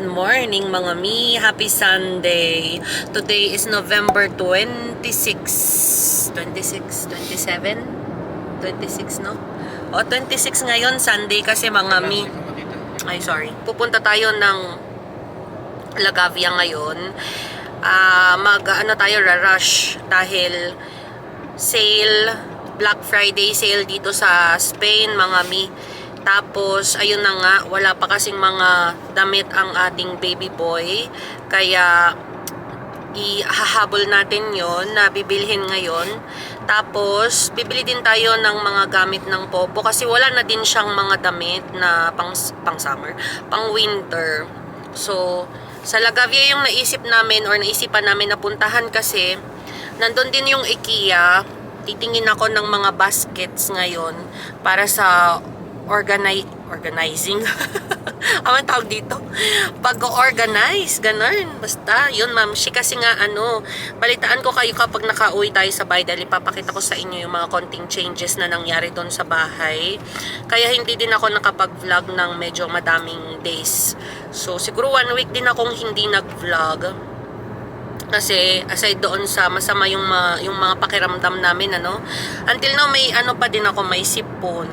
morning mga mi. Happy Sunday. Today is November 26. 26, 27? 26 no? O 26 ngayon, Sunday kasi mga mi. Ay sorry. Pupunta tayo ng Lagavia ngayon. Tayo rush dahil sale, Black Friday sale dito sa Spain mga mi. Tapos, ayun na nga, wala pa kasing mga damit ang ating baby boy. Kaya, ihahabol natin yon na bibilhin ngayon. Tapos, bibili din tayo ng mga gamit ng Popo kasi wala na din siyang mga damit na pang summer, pang winter. So, sa Lagavia yung naisip namin or naisipan namin na puntahan kasi nandun din yung IKEA. Titingin ako ng mga baskets ngayon para sa organizing. Ang tawag dito? Pag-organize, ganun. Basta, yun ma'am. Kasi nga, balitaan ko kayo kapag nakauwi tayo sa bahay dahil ipapakita ko sa inyo yung mga konting changes na nangyari doon sa bahay. Kaya hindi din ako nakapag-vlog ng medyo madaming days. So, siguro 1 week din akong hindi nag-vlog. Kasi aside doon sa masama yung mga pakiramdam namin until now may pa din ako, may sipon.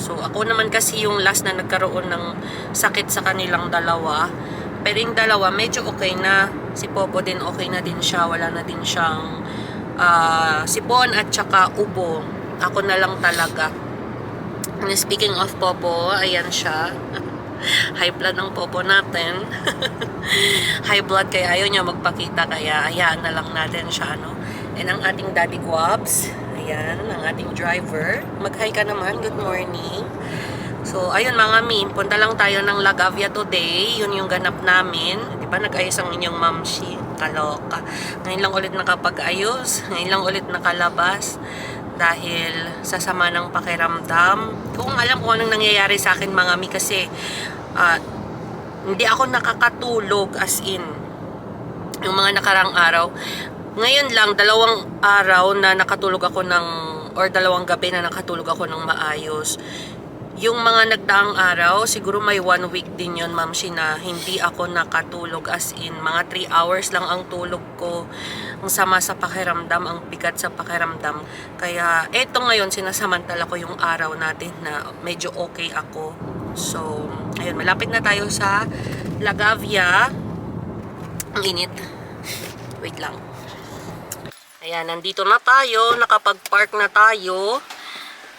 So ako naman kasi yung last na nagkaroon ng sakit sa kanilang dalawa. Pero yung dalawa medyo okay na. Si Popo din okay na din siya, wala na din siyang sipon at saka ubo. Ako na lang talaga. And speaking of Popo, ayan siya. High blood ng Popo natin. High blood kaya ayaw niya magpakita, kaya hayaan na lang natin siya And ang ating daddy guaps, ayan, ang ating driver. Mag-hi ka naman, good morning. So ayun mga mi, punta lang tayo ng Lagavia today. Yun yung ganap namin. Di ba nag-ayos ang inyong mamshi? Kaloka. Ngayon lang ulit nakapag-ayos, ngayon lang ulit nakalabas. Dahil sa sama ng pakiramdam. Kung alam ko anong nangyayari sa akin mga mi kasi hindi ako nakakatulog as in yung mga nakarang araw. Ngayon lang, 2 araw na nakatulog ako or 2 gabi na nakatulog ako ng maayos. Yung mga nagdaang araw, siguro may 1 week din yun, ma'am, na hindi ako nakatulog as in. Mga 3 hours lang ang tulog ko. Ang sama sa pakiramdam, ang bigat sa pakiramdam. Kaya, eto ngayon, sinasamantala ko yung araw natin na medyo okay ako. So, ayun, malapit na tayo sa Lagavia. Ang init. Wait lang. Ayan, nandito na tayo. Nakapag-park na tayo.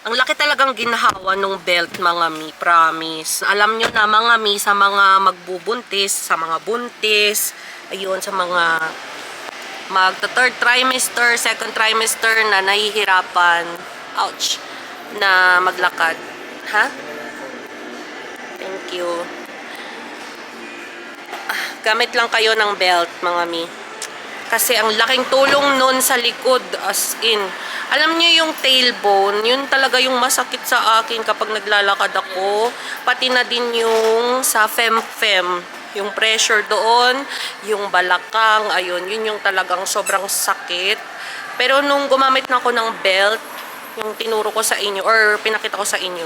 Ang laki talagang ginhawa ng belt mga mi, promise. Alam nyo na mga mi, sa mga magbubuntis, sa mga buntis, ayun, sa mga magta-3rd trimester, 2nd trimester na nahihirapan, ouch, na maglakad. Ha? Thank you. Gamit lang kayo ng belt mga mi. Kasi ang laking tulong nun sa likod, as in. Alam niyo yung tailbone, yun talaga yung masakit sa akin kapag naglalakad ako. Pati na din yung sa fem-fem. Yung pressure doon, yung balakang, ayun, yun yung talagang sobrang sakit. Pero nung gumamit na ako ng belt, yung tinuro ko sa inyo, or pinakita ko sa inyo,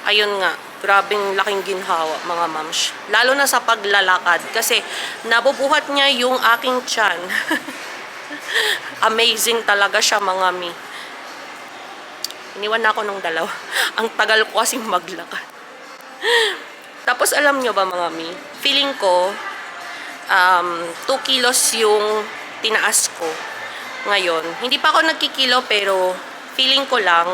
ayun nga, grabing laking ginhawa mga mams. Lalo na sa paglalakad kasi nabubuhat niya yung aking tiyan. Amazing talaga siya mga mi. Iniwan na ako ng 2. Ang tagal ko kasing maglakad. Tapos alam nyo ba mga mi, feeling ko 2 kilos yung tinaas ko ngayon. Hindi pa ako nagkikilo pero feeling ko lang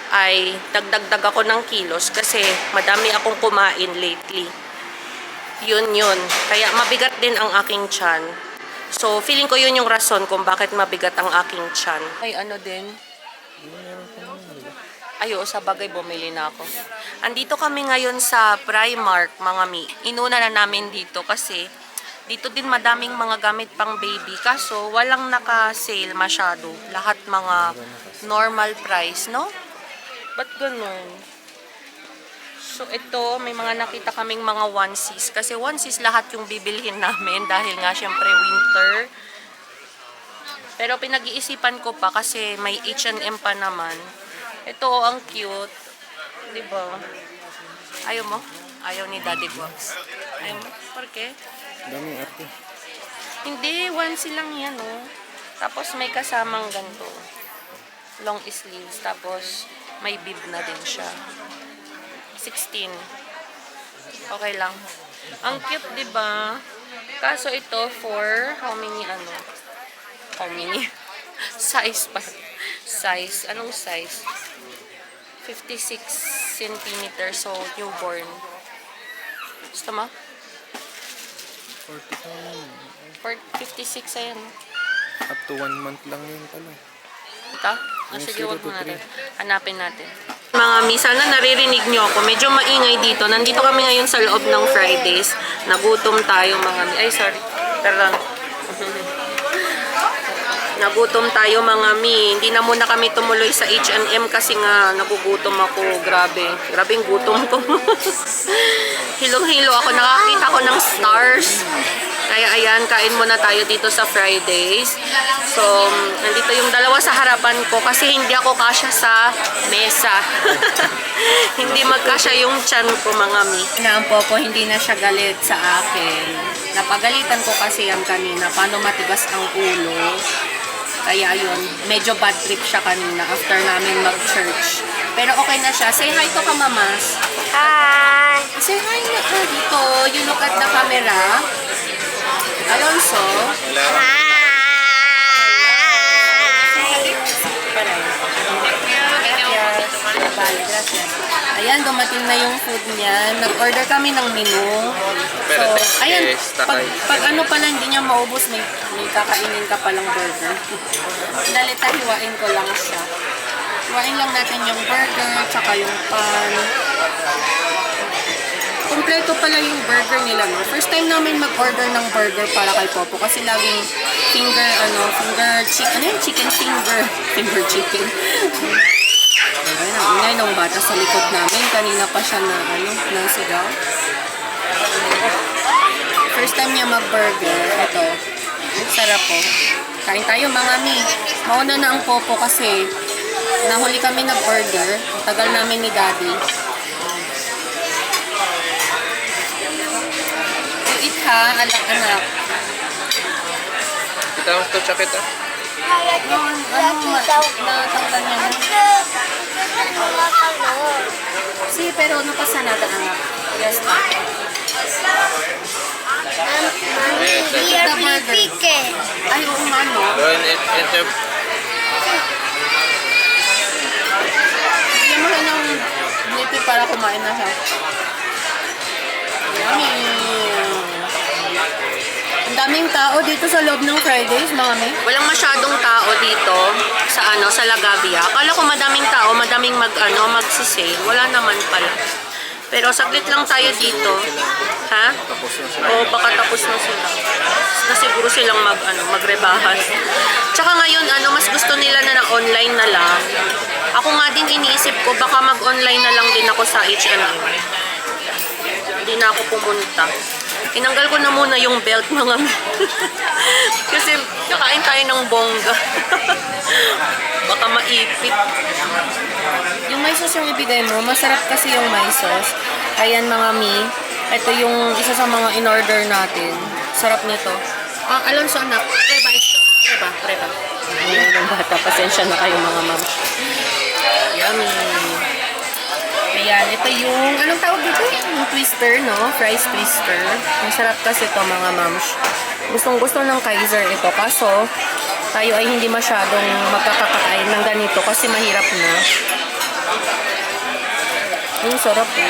ay dagdag ako ng kilos kasi madami akong kumain lately. Yun. Kaya mabigat din ang aking tiyan. So, feeling ko yun yung rason kung bakit mabigat ang aking tiyan. Ay, din? Ayo, sa bagay bumili na ako. Andito kami ngayon sa Primark, mga mi. Inuna na namin dito kasi dito din madaming mga gamit pang baby. Kaso, walang naka-sale masyado. Lahat mga normal price, no? Ba't ganun? So, ito, may mga nakita kaming mga onesies. Kasi onesies lahat yung bibilhin namin dahil nga syempre winter. Pero pinag-iisipan ko pa kasi may H&M pa naman. Ito, ang cute. Diba? Ayaw mo? Ayaw ni Daddy Box. Ay, porke? Daming arte. Hindi, onesie lang yan, oh. Tapos may kasamang ganito. Long sleeves. Tapos may bib na din siya. 16. Okay lang. Ang cute, di ba? Kaso ito for how many ano? How many? Size pa. Size. Anong size? 56 centimeters. So, newborn. Gusto mo? 56 ayan. Up to 1 month lang yun pala. Ito? Yung Sige, 0 wag to mo natin. 3. Hanapin natin. Mga mi, sana naririnig nyo ako. Medyo maingay dito. Nandito kami ngayon sa loob ng Fridays. Nagutom tayo mga mi. Ay, sorry. Pardon. Nagutom tayo mga mi. Hindi na muna kami tumuloy sa H&M kasi nga nagugutom ako. Grabe. Grabing gutom ko. Hilong-hilo ako. Nakakita ko ng stars. Kaya ayan, kain muna tayo dito sa Fridays. So, nandito yung dalawa sa harapan ko kasi hindi ako kasya sa mesa. Hindi magkasya yung tiyan ko mga mi. Na ang popo hindi na siya galit sa akin. Napagalitan ko kasi yan kanina. Paano matigas ang ulo. Kaya yun, medyo bad trip siya kanina after namin mag-church. Pero okay na siya. Say hi to ka, mamas. Hi! Say hi na ka dito. You look at the camera. Alonso. Hi! Ayan, dumating na yung food niya. Nag-order kami ng menu. So, ayan, pag ano pala hindi niya maubos, may kakainin ka palang burger. Dali hiwain ko lang siya. Hiwain lang natin yung burger, tsaka yung pan. Kompleto pala yung burger nila, no? First time namin mag-order ng burger para kay Popo kasi laging finger chicken. Ano yung chicken finger? Finger chicken. Ayun, ang ingay ng bata sa likod namin. Kanina pa siya na, nasigaw. First time niya mag-burger. Ito. Sarap po. Kain tayo, mga mi. Mauna na ang Popo kasi nahuli kami nag-order. Ang tagal namin ni Daddy. Eat ha, anak-anak. Kita mo ito, tsaka ito. Natanggal niya na. Si, pero ano pa sana anak? Yes, pa. Here we chicken. Ay, oo nga, no? Ito, Bigyan mo na ng nipit para kumain na siya. Yummy! Ang daming tao dito sa loob ng Fridays, mami. Walang masyadong tao dito sa sa Lagavia. Akala ko madaming tao, madaming magsisale. Wala naman pala. Pero saglit lang tayo dito. Ha? tapos na sila. O baka tapos na sila. Na siguro silang magrebahan. Tsaka ngayon mas gusto nila na online na lang. Ako nga din iniisip ko baka mag-online na lang din ako sa H&M. Hindi na ako pumunta. Tinanggal ko na muna yung belt mga kasi kakain tayo ng bongga. Baka maipit. Yung may sauce yung ibigay mo, masarap kasi yung may sauce. Ayan mga mi, ito yung isa sa mga in-order natin. Sarap nito. Alonso anak, preba ito. Preba. Ayan yung bata, pasensya na kayo mga ma'am. Yummy. Ayan, ito yung, anong tawag dito? Yung twister, no? Fries twister. Ang sarap kasi ito mga mams. Gustong-gusto ng Kaiser ito. Kaso, tayo ay hindi masyadong magkakakain ng ganito kasi mahirap na. Yung sarap po.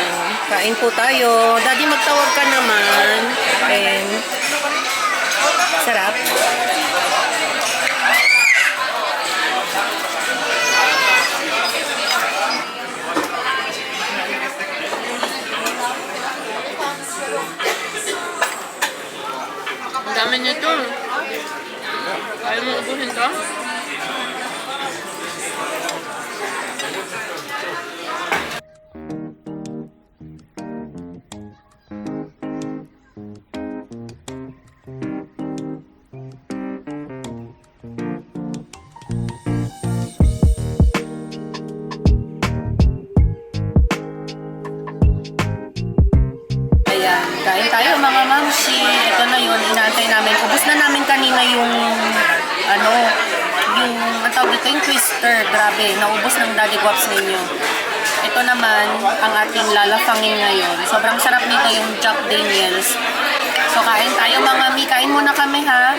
Kain po tayo. Daddy, magtawag ka naman. And, sarap. Ang dami nito. Kaya mo ubuhin ka? Ayan, kain tayo na namin kanina yung ano, yung ang tawag dito, yung twister. Grabe, naubos ng Daddy Guaps ninyo. Ito naman ang ating lalafangin ngayon. Sobrang sarap nito yung Jack Daniels. So kain tayo mga mi, kain muna kami ha.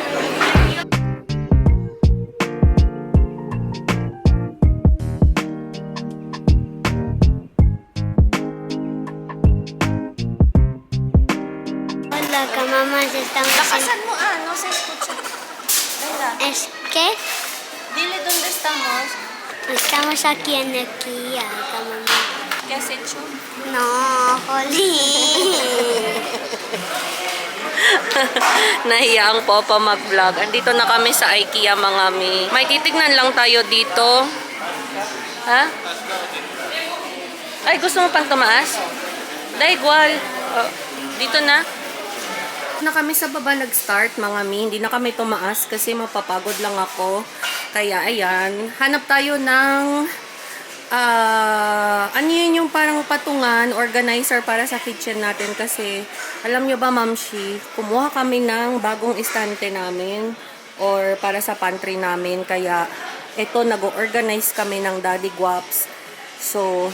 Hola, que mamá se estamos Lakasan mo no se escucha. Venga, ¿Es que? dile dónde estamos. Estamos aquí en el Kia, que mamá. ¿Qué has hecho? No, Jolí. Nahiya ang Papa mag-vlog. Andito na kami sa IKEA mga mi. May titignan lang tayo dito. Ha? Ay, gusto mo pang tumaas? Dahil igual. Oh, dito na. Na kami sa baba nag-start mga mi. Hindi na kami tumaas kasi mapapagod lang ako. Kaya ayan, hanap tayo ng ano yun yung parang patungan, organizer para sa kitchen natin kasi alam nyo ba Mamshi, kumuha kami ng bagong istante namin or para sa pantry namin kaya ito nag-organize kami ng Daddy Guaps. So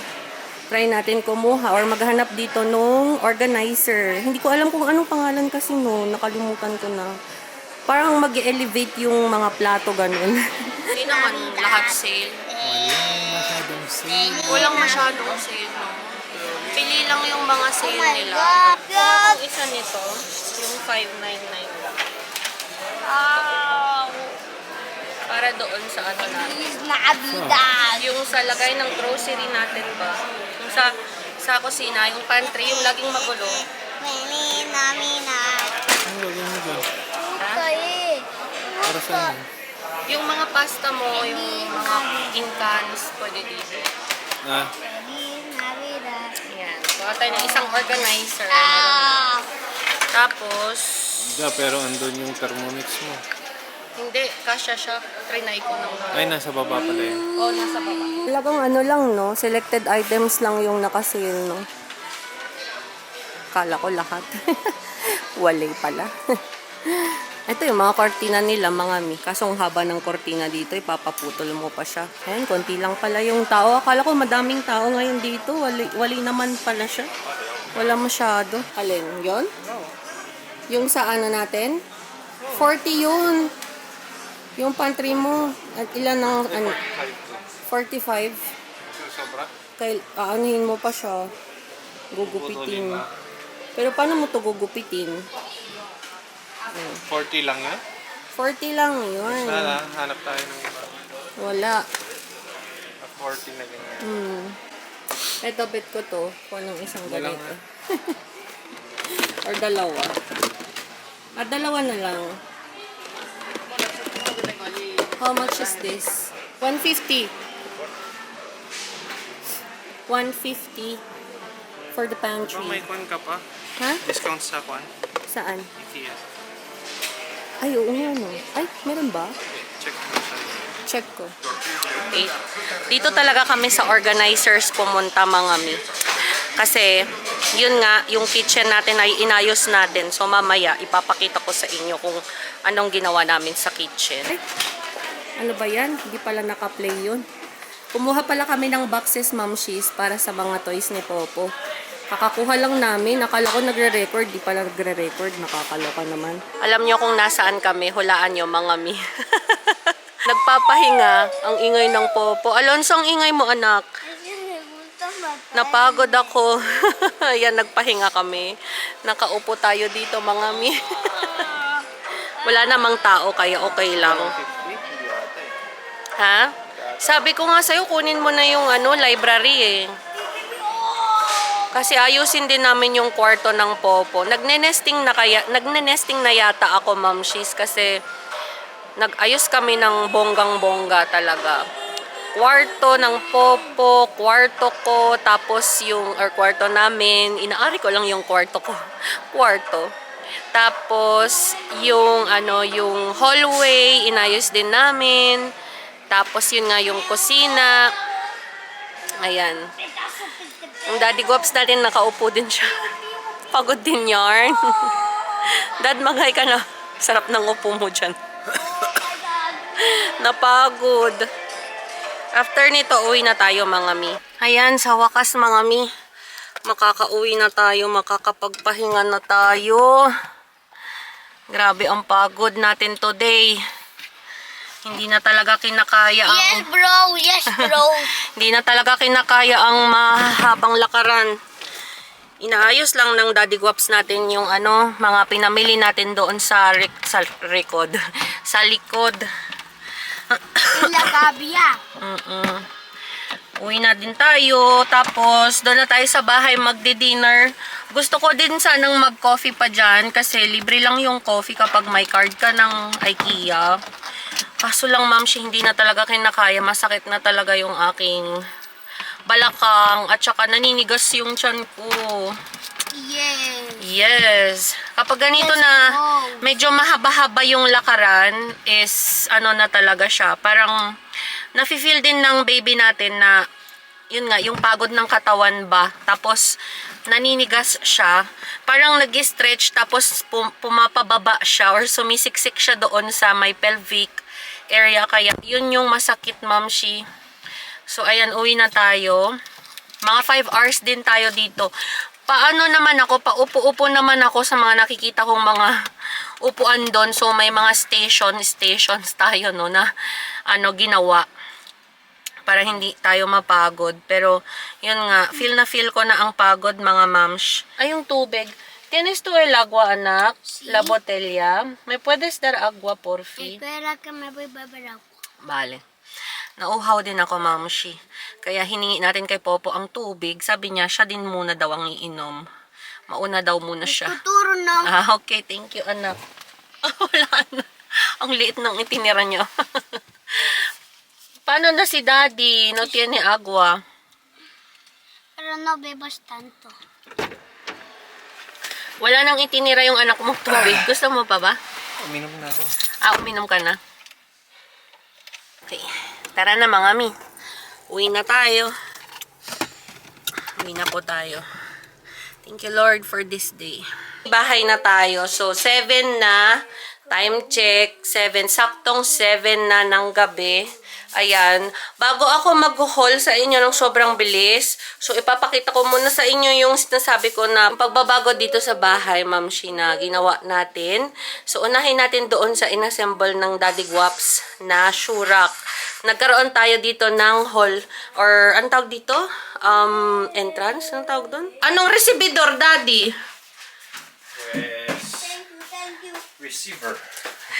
try natin kumuha or maghanap dito nung organizer. Hindi ko alam kung anong pangalan kasi no, nakalimutan ko na. Parang mag-elevate yung mga plato ganun. Hindi naman lahat sale. Walang masyadong sale, no? Pili lang yung mga sale nila. Kung isa nito, yung 599 lang. Para doon sa ano natin. Navidad. Yung sa lagay ng grocery natin ba? Yung sa kusina, yung pantry, yung laging magulo. Feliz Navidad. Ano gagawin mo dyan? Para saan? Yung mga pasta mo, yung mga in cans, pwede dito. Ah, Feliz Navidad. Ayan. Kuha tayo ng isang organizer. Tapos, pero andun yung Thermomix mo. hindi, kasya siya. Trinay ko nang. Ay, nasa baba pala yun. Oo, nasa baba. Talagang ano lang, no? Selected items lang yung nakasale, no? Kala ko lahat. Walay pala. Ito yung mga kortina nila, mga mi. Kasong haba ng kortina dito, ipapaputol mo pa siya. Ayan, konti lang pala yung tao. Akala ko madaming tao ngayon dito. Wali naman pala siya. Wala masyado. Alin, yon? Yung sa ano natin? 40 yun. Yung pantry mo. At ilan ang ano? 45. Aanuhin mo pa siya. Gugupitin. Pero paano mo to gugupitin? 40 lang yan? 40 lang yun. Sana, hanap tayo ng iba. Wala. 40 na ganyan. Ito, bet ko to. Kung anong isang Dalawa. ganito. Or dalawa. Dalawa na lang. How much is this? 150. 150 for the pantry. May kwan ka pa? Ha? Discount sa kwan? Saan? IKEA. Ay, oo nga no. Ay, meron ba? Check mo siya. Check ko. Okay. Dito talaga kami sa organizers pumunta mga mi. Kasi, yun nga, yung kitchen natin ay inayos natin. So, mamaya, ipapakita ko sa inyo kung anong ginawa namin sa kitchen. Ay, ano ba yan? Hindi pala naka-play yun. Kumuha pala kami ng boxes, Mamshis, para sa mga toys ni Popo. Kakakuha lang namin. Akala ko nagre-record. Di pala nagre-record. Nakakaloka naman. Alam nyo kung nasaan kami, hulaan nyo mga mi. Nagpapahinga ang ingay ng Popo. Alonso, ang ingay mo anak. Napagod ako. Ayan, nagpahinga kami. Nakaupo tayo dito mga mi. Wala namang tao kaya okay lang. Ha? Sabi ko nga sa'yo, kunin mo na yung library eh. Kasi ayusin din namin yung kwarto ng Popo. Nagne-nesting na yata ako, Mamshis, kasi nag-ayos kami ng bonggang-bongga talaga. Kwarto ng Popo, kwarto ko, tapos yung kwarto namin, inaari ko lang yung kwarto ko. Kwarto. Tapos yung yung hallway, inayos din namin. Tapos yun nga yung kusina. Ayan. Ang Daddy Guaps na rin, nakaupo din siya. Pagod din yarn. Dad, mag-hi ka na. Sarap ng upo mo dyan. Napagod. After nito, uwi na tayo mga mi. Ayan, sa wakas mga mi. Makakauwi na tayo, makakapagpahinga na tayo. Grabe ang pagod natin today. Hindi na talaga kinakaya ang... Yes, bro. Yes, bro. Hindi na talaga kinakaya ang mahabang lakaran. Inaayos lang ng Daddy Guaps natin yung mga pinamili natin doon sa likod. Sa likod. La Gabia. Uwi na din tayo. Tapos, doon na tayo sa bahay magdi-dinner. Gusto ko din sanang mag-coffee pa dyan kasi libre lang yung coffee kapag may card ka ng IKEA. Kaso lang, ma'am, hindi na talaga kinakaya. Masakit na talaga yung aking balakang at saka naninigas yung tiyan ko. Yes. Yes. Kapag ganito Yes, na oh. medyo mahaba-haba yung lakaran is na talaga siya. Parang nafe-feel din ng baby natin na yun nga, yung pagod ng katawan ba. Tapos naninigas siya. Parang nag-stretch tapos pumapababa siya or sumisiksik siya doon sa may pelvic area. Kaya yun yung masakit, mamshi. So, ayan, uwi na tayo. Mga 5 hours din tayo dito. Paano naman ako, paupo-upo naman ako sa mga nakikita kong mga upuan doon. So, may mga stations tayo, no, na ginawa. Para hindi tayo mapagod. Pero, yun nga, feel na feel ko na ang pagod, mga mams. Ay, yung tubig. ¿Tienes tú el agua, anak? Sí. La botella. ¿Me puedes dar agua, porfi? Espera que me voy a beber agua. Bale. Nauhaw din ako, mamshi. Kaya hiningi natin kay Popo ang tubig. Sabi niya, siya din muna daw ang iinom. Mauna daw muna siya. Tuturo na. Okay, thank you, anak. Wala na. Ang liit ng itinira niyo. Paano na si Daddy? No tiene agua. Pero no bebas tanto. Wala nang itinira yung anak mo tubig. Gusto mo pa ba? Uminom na ako. Uminom ka na. Okay. Tara na mga mi. Uwi na tayo. Uwi na po tayo. Thank you Lord for this day. Bahay na tayo. So 7 na. Time check. 7. Saktong 7 na ng gabi. Ayan. Bago ako mag-haul sa inyo ng sobrang bilis. So ipapakita ko muna sa inyo yung sinasabi ko na pagbabago dito sa bahay, Ma'am Sheena, ginawa natin. So unahin natin doon sa inassemble ng Daddy Guaps na shoe rack. Nagkaroon tayo dito ng hall or anong tawag dito? Entrance? Anong tawag doon? Anong resibidor, Daddy? Yes. Receiver.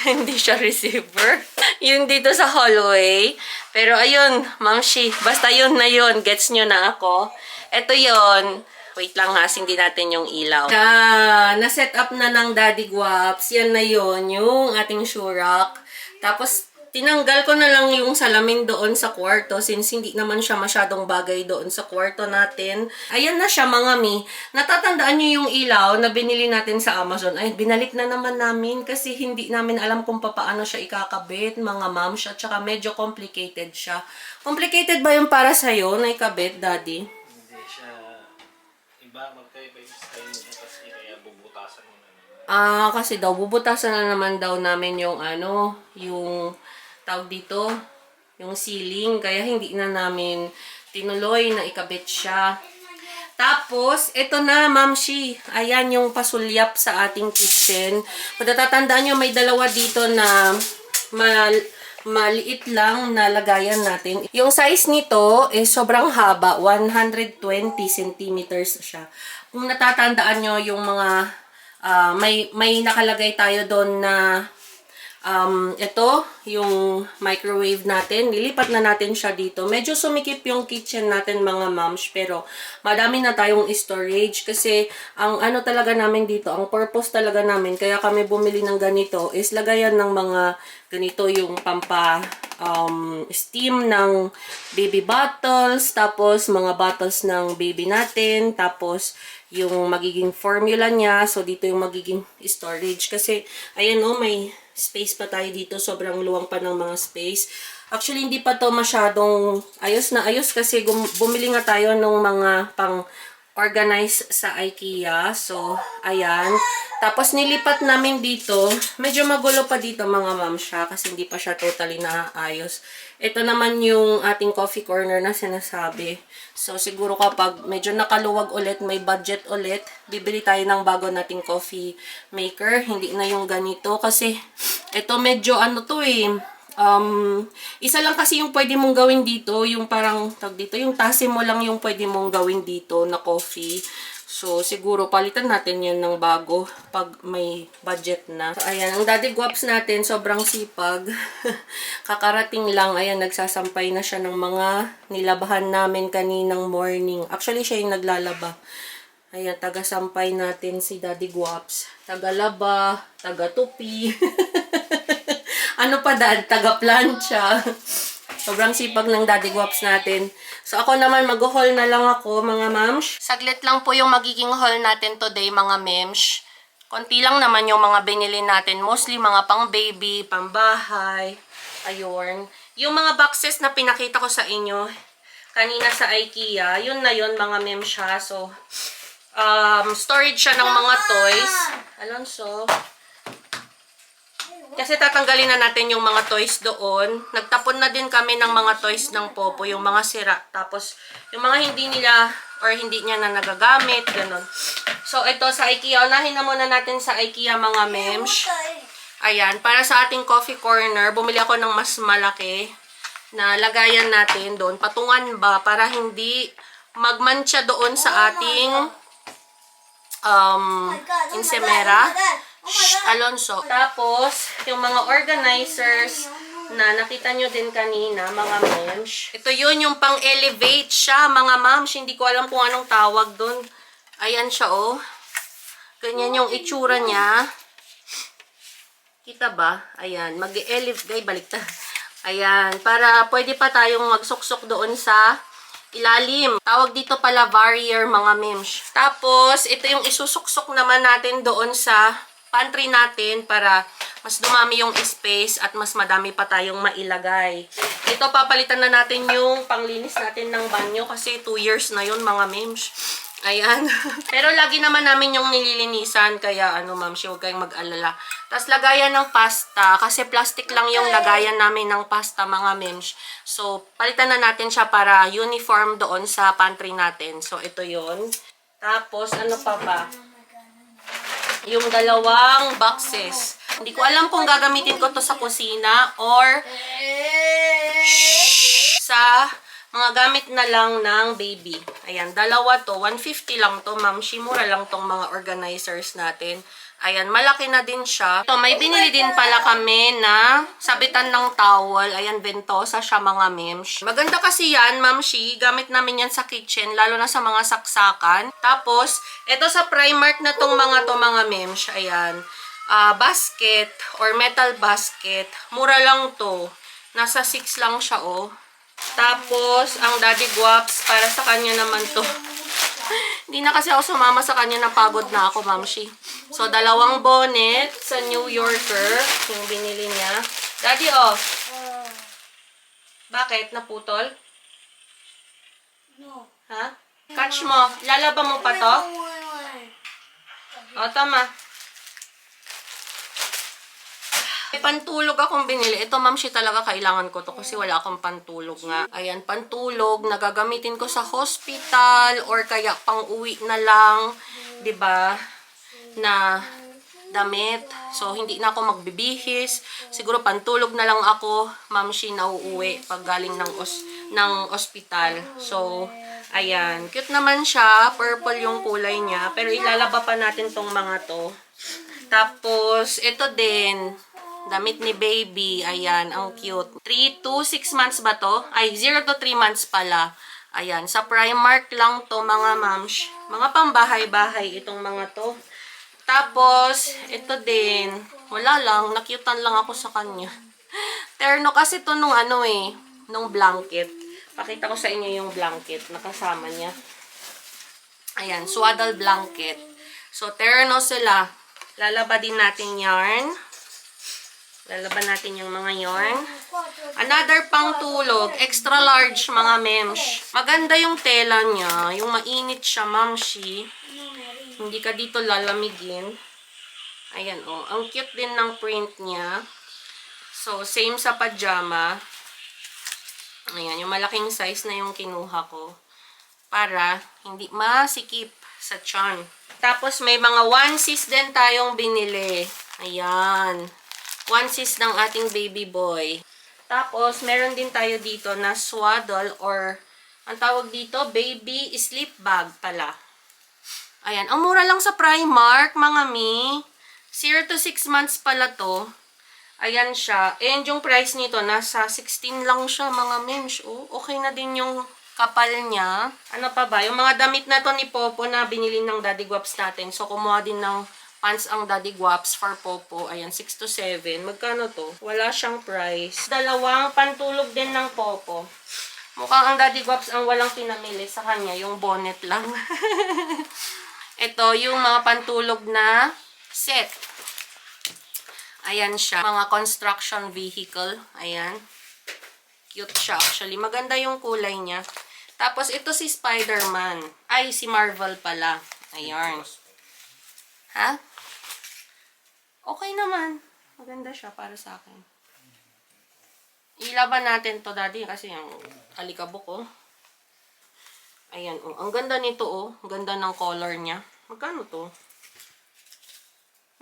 Hindi siya receiver. Yun dito sa hallway. Pero ayun, Mamshi, basta yun na yun. Gets nyo na ako. Ito yun. Wait lang ha, hindi natin yung ilaw. Na-set up na ng Daddy Guaps. Yan na yun, yung ating shoe rack. Tapos, tinanggal ko na lang yung salamin doon sa kwarto since hindi naman siya masyadong bagay doon sa kwarto natin. Ayan na siya mga mi. Natatandaan nyo yung ilaw na binili natin sa Amazon. Ay, binalik na naman namin kasi hindi namin alam kung paano siya ikakabit, mga moms. At saka medyo complicated siya. Complicated ba yung para sa'yo na ikabit, Daddy? Hindi siya... Iba, magkaiba yung style niya kasi kaya bubutasan mo na naman. Kasi daw, bubutasan na naman daw namin yung yung tawag dito, yung ceiling. Kaya hindi na namin tinuloy na ikabit siya. Tapos, ito na, Mamshi. Ayan yung pasulyap sa ating kitchen. Kung natatandaan nyo, may dalawa dito na maliit lang na lagayan natin. Yung size nito is sobrang haba. 120 centimeters siya. Kung natatandaan nyo, yung mga may nakalagay tayo doon na ito, yung microwave natin. Nilipat na natin siya dito. Medyo sumikip yung kitchen natin, mga moms. Pero, madami na tayong storage. Kasi, ang talaga namin dito, ang purpose talaga namin, kaya kami bumili ng ganito, is lagayan ng mga ganito yung steam ng baby bottles. Tapos, mga bottles ng baby natin. Tapos, yung magiging formula niya. So, dito yung magiging storage. Kasi, ayan may space pa tayo dito. Sobrang luwang pa ng mga space. Actually, hindi pa to masyadong ayos na ayos kasi bumili nga tayo ng mga pang organize sa IKEA. So, ayan. Tapos, nilipat namin dito. Medyo magulo pa dito mga ma'am siya kasi hindi pa siya totally naayos. Ito naman yung ating coffee corner na sinasabi. So, siguro kapag medyo nakaluwag ulit, may budget ulit, bibili tayo ng bago nating coffee maker. Hindi na yung ganito kasi ito medyo ano to eh. Isa lang kasi yung pwede mong gawin dito, yung parang tag dito, yung tase mo lang yung pwede mong gawin dito na coffee. So, siguro palitan natin yan ng bago pag may budget na. So, ayan, ang Daddy Guaps natin, sobrang sipag. Kakarating lang, ayan, nagsasampay na siya ng mga nilabahan namin kaninang morning. Actually, siya yung naglalaba. Ayan, taga-sampay natin si Daddy Guaps. Taga-laba, taga-tupi. Ano pa dad? Taga-plancha. Sobrang sipag ng Daddy Guaps natin. So, ako naman, mag-haul na lang ako, mga mams. Saglit lang po yung magiging haul natin today, mga mems. Konti lang naman yung mga binili natin. Mostly mga pang-baby, pang-bahay. Ayun. Yung mga boxes na pinakita ko sa inyo kanina sa IKEA, yun na yun, mga mems siya. So, storage siya ng mga toys. Alonso. Kasi tatanggalin na natin yung mga toys doon. Nagtapon na din kami ng mga toys ng Popo, yung mga sira. Tapos, yung mga hindi nila or hindi niya na nagagamit, ganun. So, ito sa IKEA. Unahin na muna natin sa IKEA, mga mems. Ayan, para sa ating coffee corner, bumili ako ng mas malaki na lagayan natin doon. Patungan ba para hindi magmantsa doon sa ating insemera. Alonso. Tapos, yung mga organizers na nakita nyo din kanina, mga mems. Ito yun, yung pang-elevate siya, mga mams. Hindi ko alam kung anong tawag doon. Ayan siya, oh. Ganyan yung itsura niya. Kita ba? Ayan. Mag-elevate. Ay, baliktad. Ayan. Para pwede pa tayong magsuksok doon sa ilalim. Tawag dito pala barrier, mga mems. Tapos, ito yung isusuksok naman natin doon sa pantry natin para mas dumami yung space at mas madami pa tayong mailagay. Ito, papalitan na natin yung panglinis natin ng banyo kasi 2 years na yun, mga mems. Ayan. Pero lagi naman namin yung nililinisan kaya mams, huwag kayong mag-alala. Tapos lagayan ng pasta kasi plastic lang yung lagayan namin ng pasta, mga mems. So, palitan na natin siya para uniform doon sa pantry natin. So, ito yon. Tapos, ano pa ba? Yung 2 boxes. Hindi ko alam kung gagamitin ko to sa kusina or sa mga gamit na lang ng baby. Ayan, 2 to. 150 lang to, ma'am. Mura lang tong mga organizers natin. Ayan, malaki na din siya. Ito, may binili din pala kami na sabitan ng towel. Ayan, ventosa siya, mga mems. Maganda kasi yan, ma'am Shi. Gamit namin yan sa kitchen, lalo na sa mga saksakan. Tapos, ito sa Primark na tong mga mems. Ayan, basket or metal basket. Mura lang to. Nasa 6 lang siya, oh. Tapos, ang Daddy Guaps, para sa kanya naman to. Hindi na kasi ako sumama sa kanya, napagod na ako, mamshi. So, 2 bonnet sa New Yorker, yung binili niya. Daddy, oh. Bakit? Naputol? No. Ha? Catch mo. Lalaba mo pa to? O, tama. May pantulog akong binili. Ito, mamshi, talaga kailangan ko to kasi wala akong pantulog nga. Ayan, pantulog na gagamitin ko sa hospital or kaya pang-uwi na lang, 'di ba? Na damit. So, hindi na ako magbibihis. Siguro pantulog na lang ako, mamshi, na uuwi pag galing ng ospital. So, ayan. Cute naman siya. Purple yung kulay niya. Pero ilalaba pa natin tong mga to. Tapos, ito din. Damit ni baby. Ayan, ang cute. 3 to 6 months ba to? Ay, 0 to 3 months pala. Ayan, sa Primark lang to, mga mams. Mga pambahay-bahay itong mga to. Tapos, ito din. Wala lang, nakyutan lang ako sa kanya. Terno kasi to nung nung blanket. Pakita ko sa inyo yung blanket. Nakasama niya. Ayan, swaddle blanket. So, terno sila. Lalaba din natin yarn. Lalaban natin yung mga yarn. Another pang tulog. Extra large, mga mems. Maganda yung tela niya. Yung mainit siya, mamshi. Hindi ka dito lalamigin. Ayan, oh. Ang cute din ng print niya. So, same sa pajama. Ayan, yung malaking size na yung kinuha ko. Para hindi masikip sa tiyan. Tapos, may mga onesies din tayong binili. Ayan. Onesies ng ating baby boy. Tapos, meron din tayo dito na swaddle or ang tawag dito, baby sleep bag pala. Ayan. Ang mura lang sa Primark, mga mi. 0 to 6 months pala to. Ayan siya. And yung price nito, nasa 16 lang siya, mga mems. Oh, okay na din yung kapal niya. Ano pa ba? Yung mga damit na to ni Popo na binili ng Daddy Guaps natin. So, kumuha din ng pants ang Daddy Guaps for Popo. Ayan, 6 to 7. Magkano to? Wala siyang price. Dalawang pantulog din ng Popo. Mukhang ang Daddy Guaps ang walang pinamili sa kanya. Yung bonnet lang. Ito, yung mga pantulog na set. Ayan siya. Mga construction vehicle. Ayan. Cute siya actually. Maganda yung kulay niya. Tapos, ito si Spider-Man. Ay, si Marvel pala. Ayan. Ha? Okay naman. Maganda siya para sa akin. Ilaban natin to, Daddy, kasi yung alikabok, oh. Ayan, oh. Ang ganda nito, oh. Ang ganda ng color niya. Magkano to?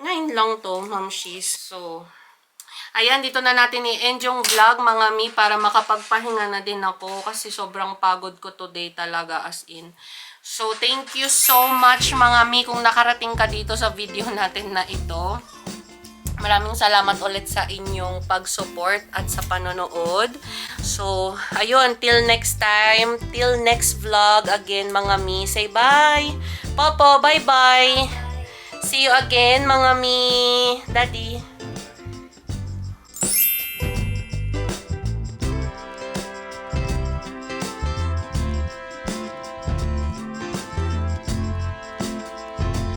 9 lang to, mamshis. So, ayan, dito na natin i-end yung vlog, mga mi, para makapagpahinga na din ako kasi sobrang pagod ko today talaga, as in. So, thank you so much, mga mi, kung nakarating ka dito sa video natin na ito. Maraming salamat ulit sa inyong pag-support at sa panonood. So, ayun, till next time, till next vlog again, mga mi. Say bye! Popo, bye-bye! See you again, mga mi. Daddy.